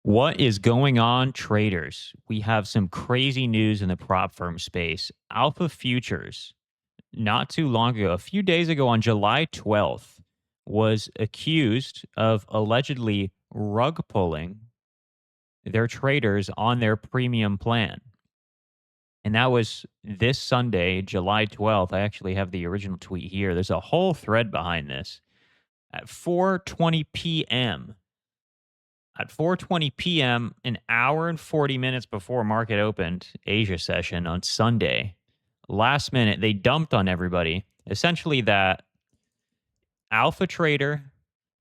What is going on, traders? We have some crazy news in the prop firm space. Alpha Futures, not too long ago, a few days ago on July 12th, was accused of allegedly rug pulling their traders on their premium plan. And that was this Sunday, July 12th. I actually have the original tweet here. There's a whole thread behind this. At 4:20 p.m., At 4:20 p.m., an hour and 40 minutes before market opened, Asia session on Sunday, last minute, they dumped on everybody, essentially that Alpha Trader,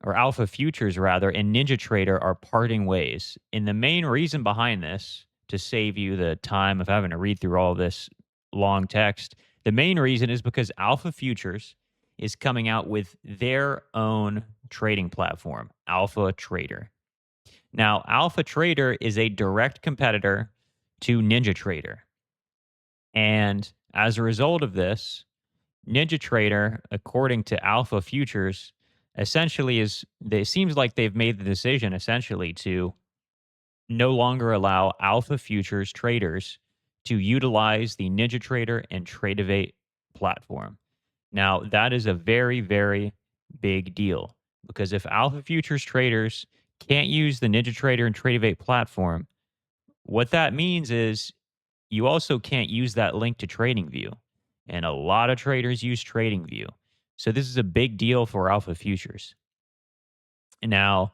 or Alpha Futures rather, and NinjaTrader are parting ways. And the main reason behind this, to save you the time of having to read through all this long text, the main reason is because Alpha Futures is coming out with their own trading platform, Alpha Trader. Now, Alpha Trader is a direct competitor to NinjaTrader. And as a result of this, NinjaTrader, according to Alpha Futures, essentially it seems like they've made the decision essentially to no longer allow Alpha Futures traders to utilize the NinjaTrader and Tradovate platform. Now, that is a very, very big deal because if Alpha Futures traders can't use the NinjaTrader and Tradovate platform, what that means is you also can't use that link to TradingView. And a lot of traders use TradingView. So this is a big deal for Alpha Futures. Now,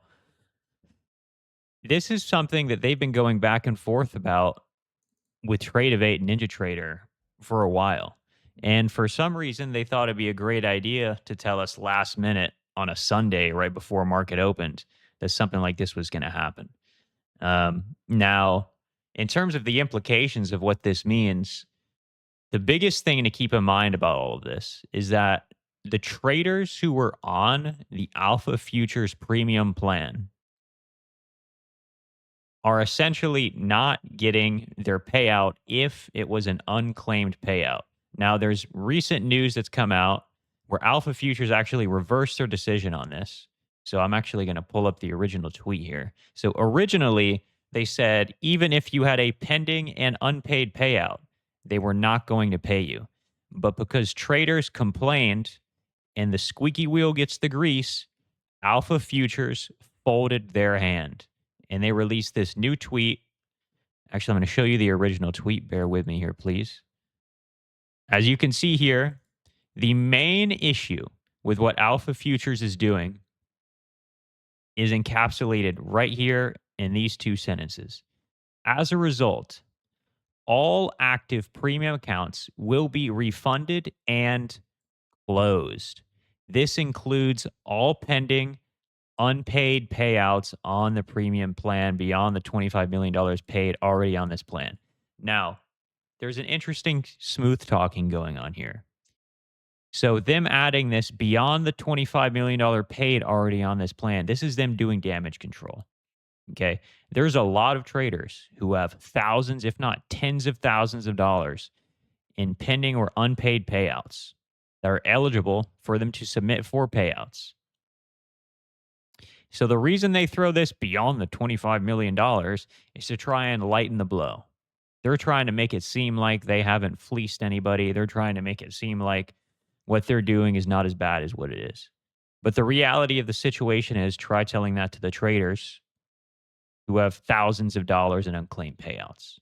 this is something that they've been going back and forth about with Tradovate and NinjaTrader for a while. And for some reason, they thought it'd be a great idea to tell us last minute on a Sunday right before market opened that something like this was going to happen. Now, in terms of the implications of what this means, the biggest thing to keep in mind about all of this is that the traders who were on the Alpha Futures premium plan are essentially not getting their payout if it was an unclaimed payout. Now, there's recent news that's come out where Alpha Futures actually reversed their decision on this. So I'm actually going to pull up the original tweet here. So originally, they said even if you had a pending and unpaid payout, they were not going to pay you. But because traders complained and the squeaky wheel gets the grease, Alpha Futures folded their hand and they released this new tweet. Actually, I'm going to show you the original tweet. Bear with me here, please. As you can see here, the main issue with what Alpha Futures is doing is encapsulated right here in these two sentences. As a result, all active premium accounts will be refunded and closed. This includes all pending unpaid payouts on the premium plan beyond the $25 million paid already on this plan. Now, there's an interesting smooth talking going on here. So them adding this beyond the $25 million paid already on this plan, this is them doing damage control. Okay. There's a lot of traders who have thousands, if not tens of thousands of dollars in pending or unpaid payouts that are eligible for them to submit for payouts. So the reason they throw this beyond the $25 million is to try and lighten the blow. They're trying to make it seem like they haven't fleeced anybody. They're trying to make it seem like what they're doing is not as bad as what it is. But the reality of the situation is try telling that to the traders who have thousands of dollars in unclaimed payouts.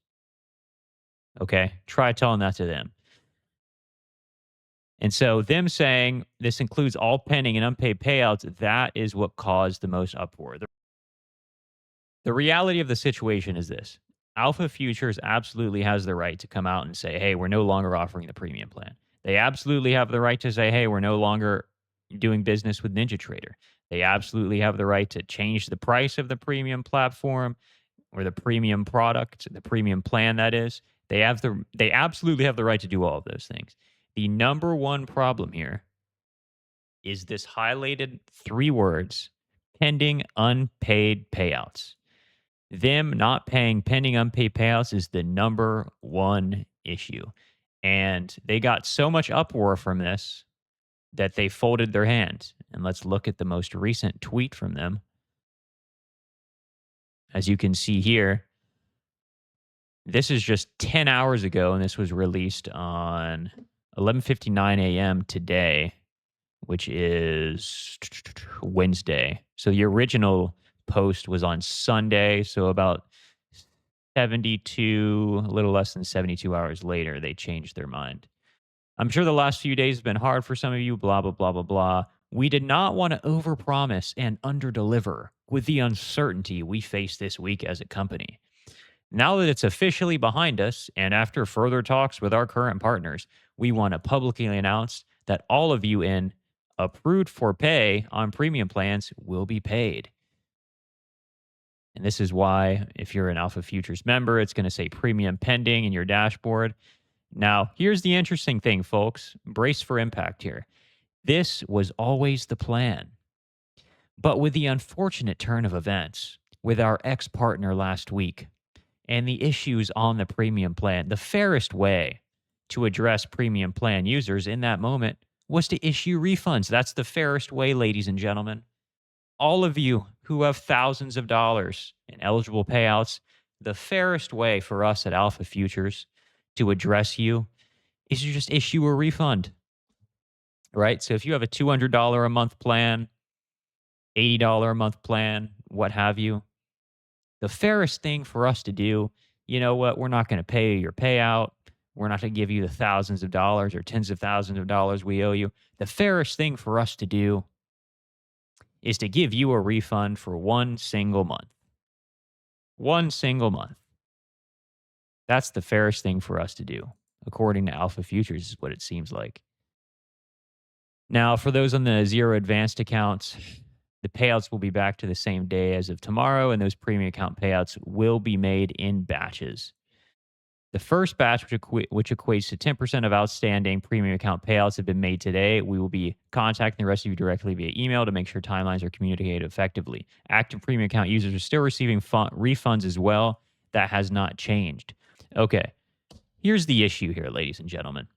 Okay? Try telling that to them. And so them saying this includes all pending and unpaid payouts, that is what caused the most uproar. The reality of the situation is this. Alpha Futures absolutely has the right to come out and say, hey, we're no longer offering the premium plan. They absolutely have the right to say, hey, we're no longer doing business with NinjaTrader. They absolutely have the right to change the price of the premium platform or the premium product, the premium plan that is. They absolutely have the right to do all of those things. The number one problem here is this highlighted 3 words, pending unpaid payouts. Them not paying pending unpaid payouts is the number one issue. And they got so much uproar from this that they folded their hand. And let's look at the most recent tweet from them. As you can see here, this is just 10 hours ago, and this was released on 11:59 a.m. today, which is Wednesday. So the original post was on Sunday, so about 72, a little less than 72 hours later, they changed their mind. I'm sure the last few days have been hard for some of you, blah, blah, blah, blah, blah. We did not want to overpromise and underdeliver with the uncertainty we face this week as a company. Now that it's officially behind us, and after further talks with our current partners, we want to publicly announce that all of you in approved for pay on premium plans will be paid. And this is why, if you're an Alpha Futures member, it's going to say premium pending in your dashboard. Now, here's the interesting thing, folks. Brace for impact here. This was always the plan. But with the unfortunate turn of events with our ex partner last week and the issues on the premium plan, the fairest way to address premium plan users in that moment was to issue refunds. That's the fairest way, ladies and gentlemen. All of you who have thousands of dollars in eligible payouts, the fairest way for us at Alpha Futures to address you is to just issue a refund, right? So if you have a $200 a month plan, $80 a month plan, what have you, the fairest thing for us to do, you know what? We're not going to pay your payout. We're not going to give you the thousands of dollars or tens of thousands of dollars we owe you. The fairest thing for us to do is to give you a refund for one single month. One single month. That's the fairest thing for us to do, according to Alpha Futures, is what it seems like. Now, for those on the zero advanced accounts, the payouts will be back to the same day as of tomorrow, and those premium account payouts will be made in batches. The first batch, which equates to 10% of outstanding premium account payouts, have been made today. We will be contacting the rest of you directly via email to make sure timelines are communicated effectively. Active premium account users are still receiving refunds as well. That has not changed. Okay, here's the issue here, ladies and gentlemen.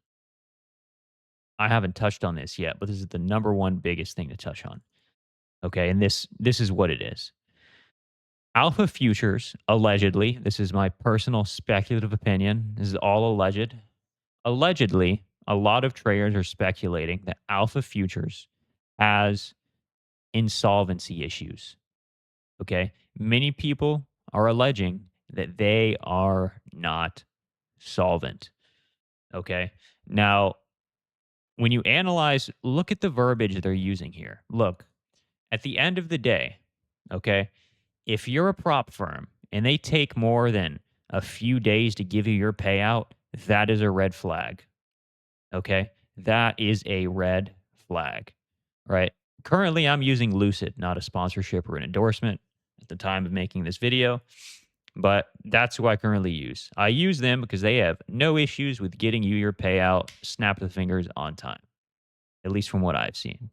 I haven't touched on this yet, but this is the number one biggest thing to touch on. Okay, and this is what it is. Alpha Futures, allegedly, this is my personal speculative opinion. This is all alleged. Allegedly, a lot of traders are speculating that Alpha Futures has insolvency issues. Okay, many people are alleging that they are not solvent. Okay, now when you analyze, look at the verbiage they're using here. Look, at the end of the day, okay, if you're a prop firm and they take more than a few days to give you your payout, that is a red flag. Okay, that is a red flag, right? Currently, I'm using Lucid, not a sponsorship or an endorsement at the time of making this video, but that's who I currently use. I use them because they have no issues with getting you your payout, snap of the fingers on time, at least from what I've seen.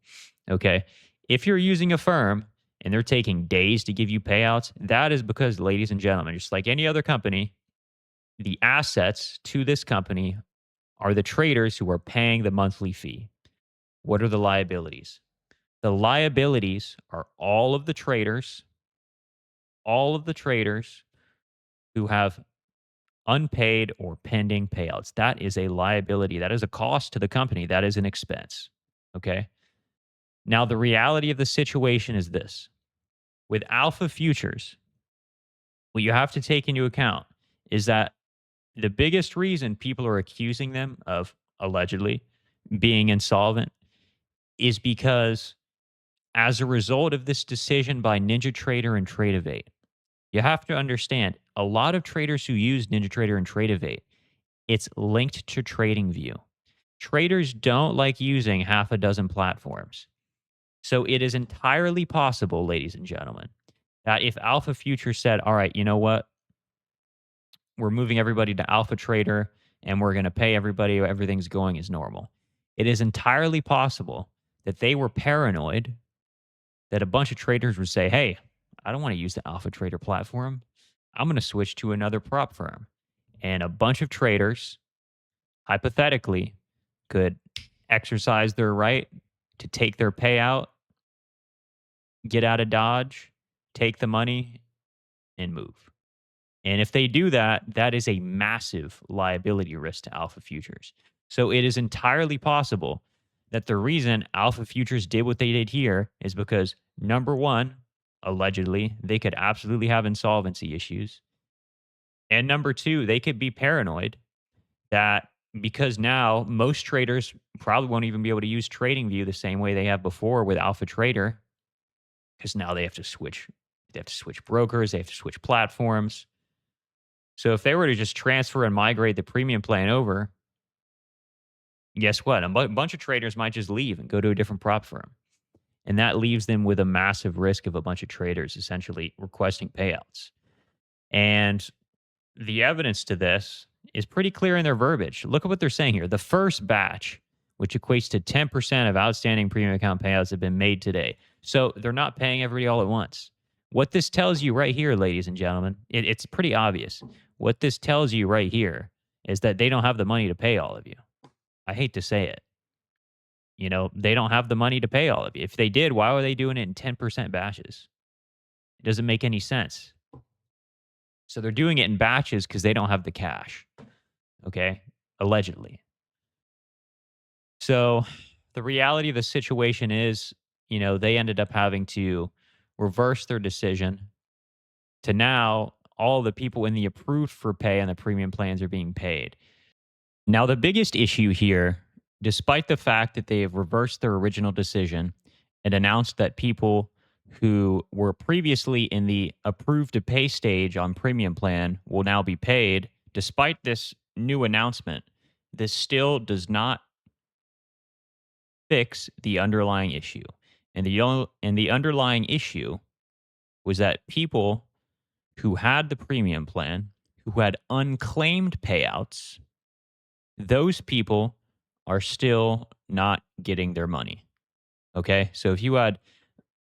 Okay. If you're using a firm and they're taking days to give you payouts, that is because, ladies and gentlemen, just like any other company, the assets to this company are the traders who are paying the monthly fee. What are the liabilities? The liabilities are all of the traders who have unpaid or pending payouts. That is a liability. That is a cost to the company. That is an expense. Okay. Now, the reality of the situation is this. With Alpha Futures, what you have to take into account is that the biggest reason people are accusing them of allegedly being insolvent is because as a result of this decision by NinjaTrader and Tradovate, you have to understand a lot of traders who use NinjaTrader and Tradovate, it's linked to TradingView. Traders don't like using half a dozen platforms. So it is entirely possible, ladies and gentlemen, that if Alpha Future said, all right, you know what? We're moving everybody to Alpha Trader and we're going to pay everybody, everything's going as normal. It is entirely possible that they were paranoid that a bunch of traders would say, hey, I don't want to use the Alpha Trader platform. I'm going to switch to another prop firm. And a bunch of traders, hypothetically, could exercise their right to take their payout, get out of Dodge, take the money, and move. And if they do that, that is a massive liability risk to Alpha Futures. So it is entirely possible that the reason Alpha Futures did what they did here is because number one, allegedly, they could absolutely have insolvency issues. And number two, they could be paranoid that because now most traders probably won't even be able to use TradingView the same way they have before with Alpha Trader, because now they have to switch. They have to switch brokers. They have to switch platforms. So if they were to just transfer and migrate the premium plan over, guess what? Bunch of traders might just leave and go to a different prop firm. And that leaves them with a massive risk of a bunch of traders essentially requesting payouts. And the evidence to this is pretty clear in their verbiage. Look at what they're saying here. The first batch, which equates to 10% of outstanding premium account payouts, have been made today. So they're not paying everybody all at once. What this tells you right here, ladies and gentlemen, it's pretty obvious. What this tells you right here is that they don't have the money to pay all of you. I hate to say it. You know, they don't have the money to pay all of you. If they did, why were they doing it in 10% batches? It doesn't make any sense. So they're doing it in batches because they don't have the cash. Okay? Allegedly. So the reality of the situation is, you know, they ended up having to reverse their decision to now all the people in the approved for pay and the premium plans are being paid. Now, the biggest issue here, despite the fact that they have reversed their original decision and announced that people who were previously in the approved to pay stage on premium plan will now be paid, despite this new announcement, this still does not fix the underlying issue. And the underlying issue was that people who had the premium plan, who had unclaimed payouts, those people are still not getting their money. Okay? So if you had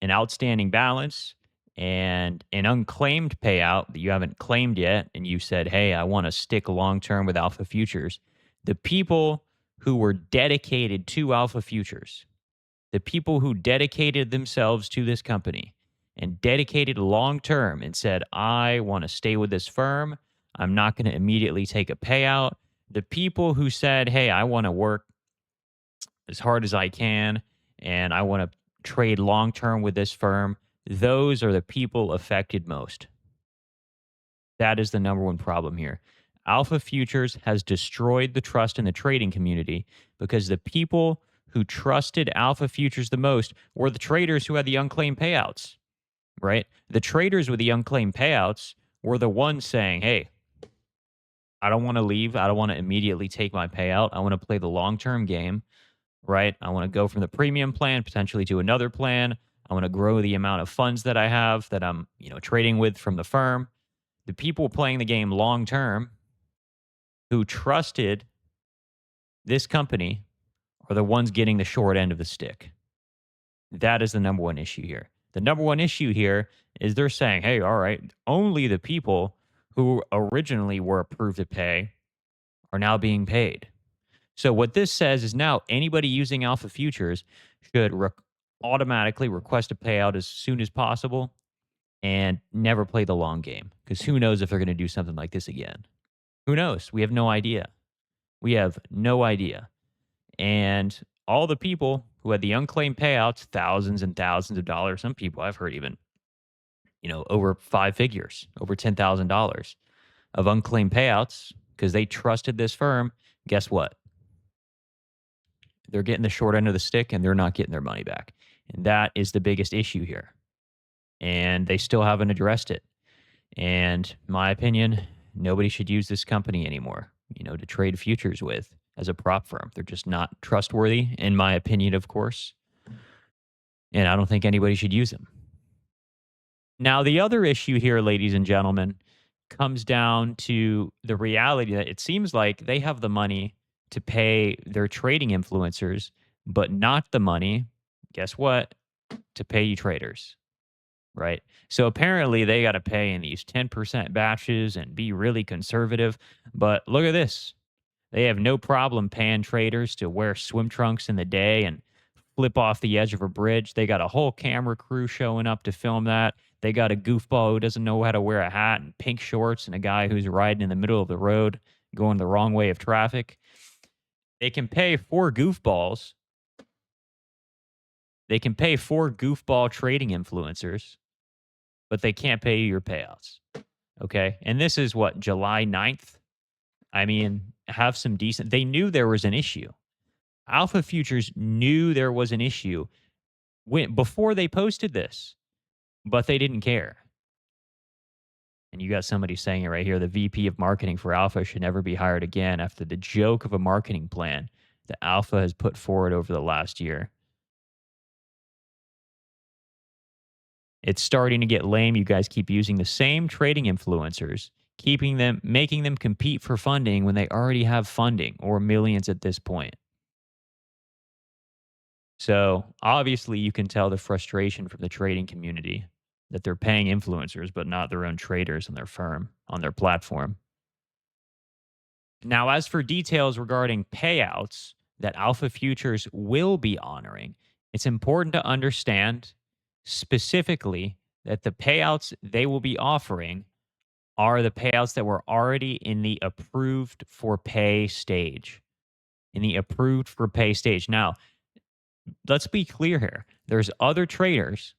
an outstanding balance and an unclaimed payout that you haven't claimed yet, and you said, hey, I want to stick long term with Alpha Futures, the people who were dedicated to Alpha Futures, the people who dedicated themselves to this company and dedicated long term and said, I want to stay with this firm, I'm not going to immediately take a payout. The people who said, hey, I want to work as hard as I can and I want to trade long term with this firm, those are the people affected most. That is the number one problem here. Alpha Futures has destroyed the trust in the trading community because the people who trusted Alpha Futures the most were the traders who had the unclaimed payouts, right? The traders with the unclaimed payouts were the ones saying, hey, I don't want to leave. I don't want to immediately take my payout. I want to play the long-term game, right? I want to go from the premium plan potentially to another plan. I want to grow the amount of funds that I have that I'm, trading with from the firm. The people playing the game long-term who trusted this company are the ones getting the short end of the stick. That is the number one issue here. The number one issue here is they're saying, hey, all right, only the people who originally were approved to pay are now being paid. So what this says is now anybody using Alpha Futures should automatically request a payout as soon as possible and never play the long game, because who knows if they're going to do something like this again. Who knows? We have no idea. We have no idea. And all the people who had the unclaimed payouts, thousands and thousands of dollars, some people I've heard even, over 5 figures, over $10,000 of unclaimed payouts because they trusted this firm. Guess what? They're getting the short end of the stick and they're not getting their money back. And that is the biggest issue here. And they still haven't addressed it. And in my opinion, nobody should use this company anymore, to trade futures with as a prop firm. They're just not trustworthy, in my opinion, of course. And I don't think anybody should use them. Now, the other issue here, ladies and gentlemen, comes down to the reality that it seems like they have the money to pay their trading influencers, but not the money, guess what, to pay you traders, right? So apparently they got to pay in these 10% batches and be really conservative. But look at this. They have no problem paying traders to wear swim trunks in the day and flip off the edge of a bridge. They got a whole camera crew showing up to film that. They got a goofball who doesn't know how to wear a hat and pink shorts and a guy who's riding in the middle of the road going the wrong way of traffic. They can pay four goofballs. They can pay four goofball trading influencers, but they can't pay you your payouts. Okay. And this is what, July 9th? I mean, have some decent. They knew there was an issue. Alpha Futures knew there was an issue before they posted this, but they didn't care. And you got somebody saying it right here. The VP of marketing for Alpha should never be hired again after the joke of a marketing plan that Alpha has put forward over the last year. It's starting to get lame. You guys keep using the same trading influencers, making them compete for funding when they already have funding or millions at this point. So obviously, you can tell the frustration from the trading community that they're paying influencers, but not their own traders on their firm, on their platform. Now, as for details regarding payouts that Alpha Futures will be honoring, it's important to understand specifically that the payouts they will be offering are the payouts that were already in the approved for pay stage. In the approved for pay stage. Now, let's be clear here. There's other traders,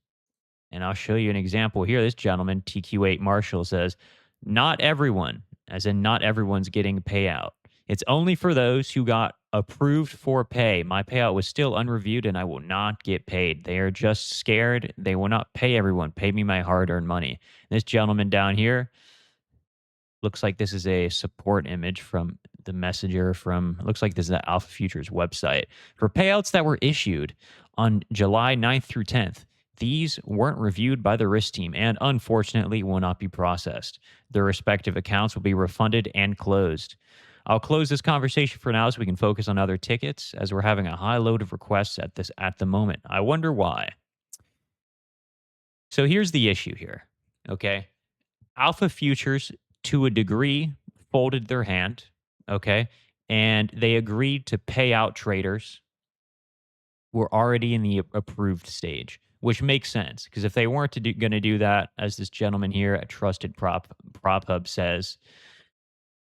and I'll show you an example here. This gentleman, TQ8 Marshall, says, not everyone, as in not everyone's getting a payout. It's only for those who got approved for pay. My payout was still unreviewed and I will not get paid. They are just scared. They will not pay everyone. Pay me my hard earned money. This gentleman down here, looks like this is a support image from the messenger looks like this is the Alpha Futures website. For payouts that were issued on July 9th through 10th, these weren't reviewed by the risk team and unfortunately will not be processed. Their respective accounts will be refunded and closed. I'll close this conversation for now so we can focus on other tickets as we're having a high load of requests at the moment. I wonder why. So here's the issue here. Okay. Alpha Futures, to a degree, folded their hand, okay? And they agreed to pay out traders who were already in the approved stage, which makes sense because if they weren't going to do that, as this gentleman here at Trusted Prop Hub says,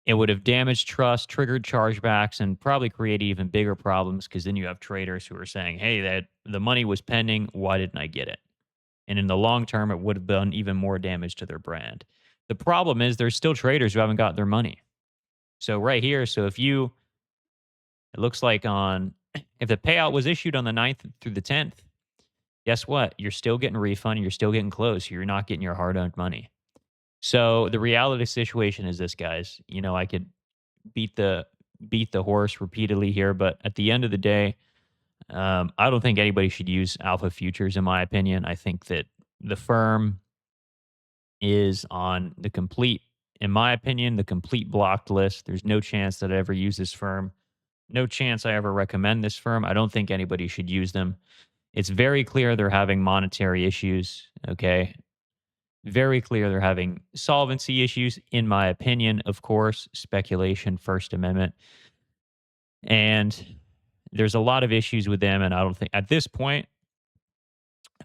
it would have damaged trust, triggered chargebacks, and probably created even bigger problems because then you have traders who are saying, hey, that the money was pending. Why didn't I get it? And in the long term, it would have done even more damage to their brand. The problem is there's still traders who haven't got their money. So right here, it looks like if the payout was issued on the 9th through the 10th, guess what? You're still getting a refund. You're still getting close. You're not getting your hard-earned money. So the reality situation is this, guys. You know, I could beat the horse repeatedly here, but at the end of the day, I don't think anybody should use Alpha Futures, in my opinion. I think that the firm is on in my opinion, the complete blocked list. There's no chance that I ever use this firm. No chance I ever recommend this firm. I don't think anybody should use them. It's very clear they're having monetary issues, okay? Very clear they're having solvency issues, in my opinion, of course, speculation, First Amendment. And there's a lot of issues with them, and I don't think, at this point,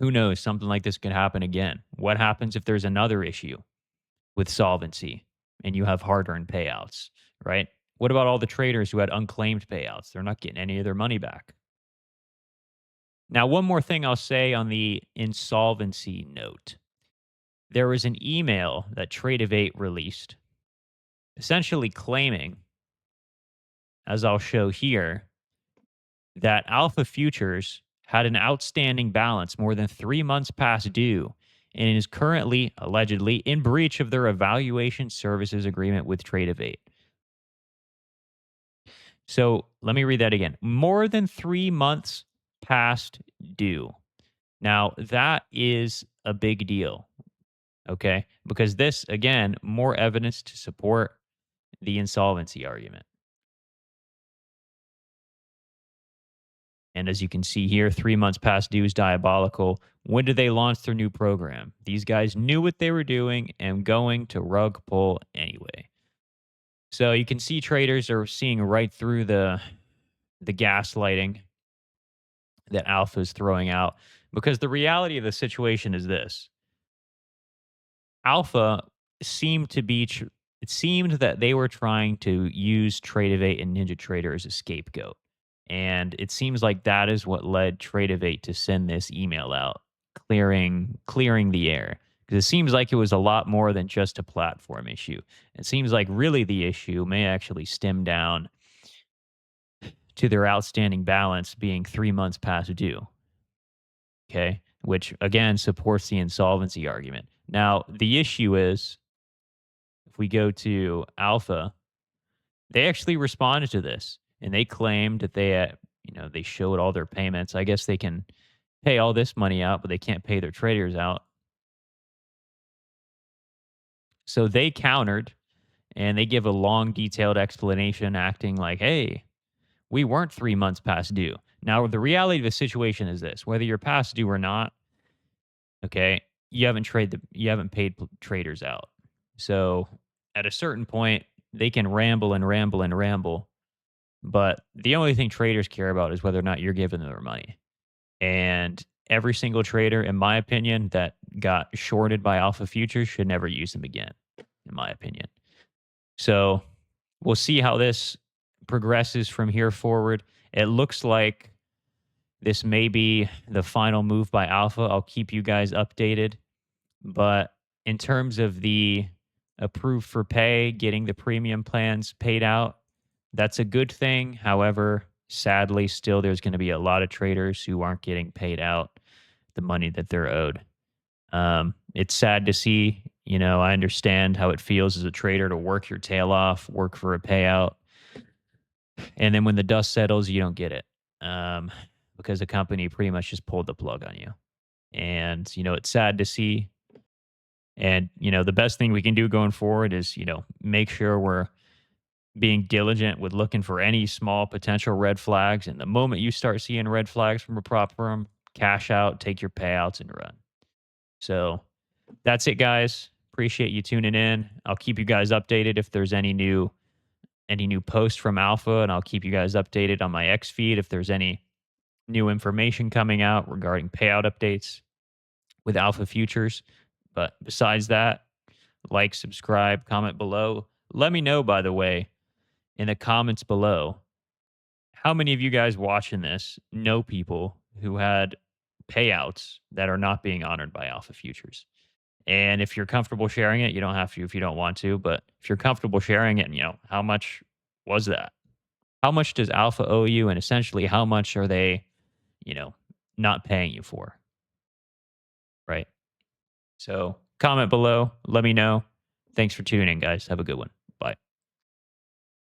who knows, something like this could happen again. What happens if there's another issue with solvency and you have hard-earned payouts, right? What about all the traders who had unclaimed payouts? They're not getting any of their money back. Now, one more thing I'll say on the insolvency note. There was an email that Tradovate released essentially claiming, as I'll show here, that Alpha Futures had an outstanding balance more than 3 months past due and is currently, allegedly, in breach of their evaluation services agreement with Tradovate. So let me read that again. More than 3 months past due. Now, that is a big deal, okay? Because this, again, more evidence to support the insolvency argument. And as you can see here, 3 months past due is diabolical. When did they launch their new program? These guys knew what they were doing and going to rug pull anyway. So you can see traders are seeing right through the gaslighting that Alpha is throwing out, because the reality of the situation is this. Alpha seemed to be it seemed that they were trying to use Tradovate and NinjaTrader as a scapegoat. And it seems like that is what led Tradovate to send this email out, clearing the air. Because it seems like it was a lot more than just a platform issue. It seems like really the issue may actually stem down to their outstanding balance being 3 months past due. Okay. Which again supports the insolvency argument. Now, the issue is if we go to Alpha, they actually responded to this and they claimed that they showed all their payments. I guess they can pay all this money out, but they can't pay their traders out. So they countered and they give a long, detailed explanation, acting like, hey, we weren't 3 months past due. Now, the reality of the situation is this: whether you're past due or not, okay, you haven't paid traders out. So at a certain point, they can ramble and ramble and ramble, but the only thing traders care about is whether or not you're giving them their money. And every single trader, in my opinion, that got shorted by Alpha Futures should never use them again, in my opinion. So we'll see how this progresses from here forward. It looks like this may be the final move by Alpha. I'll keep you guys updated. But in terms of the approved for pay, getting the premium plans paid out, that's a good thing. However, sadly, still there's going to be a lot of traders who aren't getting paid out the money that they're owed. It's sad to see. I understand how it feels as a trader to work your tail off, work for a payout, and then when the dust settles, you don't get it because the company pretty much just pulled the plug on you. And it's sad to see. And the best thing we can do going forward is make sure we're being diligent with looking for any small potential red flags. And the moment you start seeing red flags from a prop firm, cash out, take your payouts, and run. So that's it, guys. Appreciate you tuning in. I'll keep you guys updated if there's any new posts from Alpha, and I'll keep you guys updated on my X feed if there's any new information coming out regarding payout updates with Alpha Futures. But besides that, like, subscribe, comment below. Let me know, by the way, in the comments below, how many of you guys watching this know people who had payouts that are not being honored by Alpha Futures? And if you're comfortable sharing it, you don't have to if you don't want to, but if you're comfortable sharing it, how much was that? How much does Alpha owe you? And essentially, how much are they, you know, not paying you for? Right. So comment below. Let me know. Thanks for tuning in, guys. Have a good one.